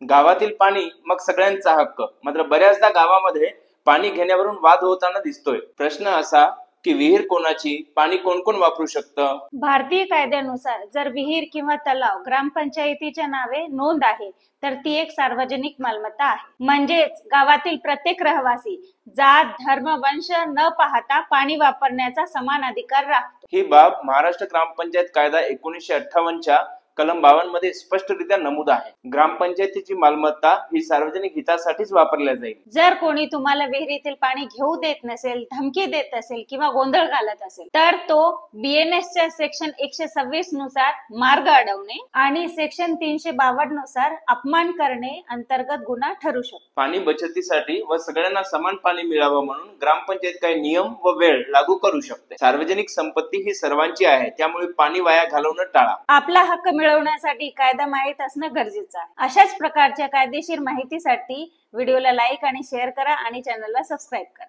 गावातील पाणी मग सगळ्यांचा हक्क. मात्र बऱ्याचदा गावामध्ये पाणी घेण्यावरून वाद होताना दिसतोय. प्रश्न असा की विहीर कोणाची, पाणी कोण कोण वापरू शकतं? भारतीय कायद्यानुसार जर विहीर किंवा तलाव ग्रामपंचायतीच्या नावे नोंद आहे तर ती एक सार्वजनिक मालमत्ता आहे. म्हणजेच गावातील प्रत्येक रहिवासी जात, धर्म, वंश न पाहता पाणी वापरण्याचा समान अधिकार राखतो. ही बाब महाराष्ट्र ग्रामपंचायत कायदा 1958च्या कलम 52 मध्ये स्पष्टरित्या नमूद आहे. ग्रामपंचायतीची मालमत्ता ही सार्वजनिक हितासाठीच वापरल्या जाईल. जर कोणी तुम्हाला विहिरीतील पाणी घेऊ देत नसेल, धमकी देत असेल किंवा गोंधळ घालत असेल तर तो BNSच्या सेक्शन 126 नुसार मार्ग अडवणे आणि सेक्शन 352 नुसार अपमान करणे अंतर्गत गुन्हा ठरू शकतो. पाणी बचतीसाठी व सगळ्यांना समान पाणी मिळावं म्हणून ग्रामपंचायत काही नियम व वेळ लागू करू शकते. सार्वजनिक संपत्ती ही सर्वांची आहे, त्यामुळे पाणी वाया घालवणं टाळा. आपला हक्क मिळवण्यासाठी कायदा माहीत असणं गरजेचं आहे. अशाच प्रकारच्या कायदेशीर माहितीसाठी व्हिडिओला लाईक आणि शेअर करा आणि चॅनलला सबस्क्राईब करा.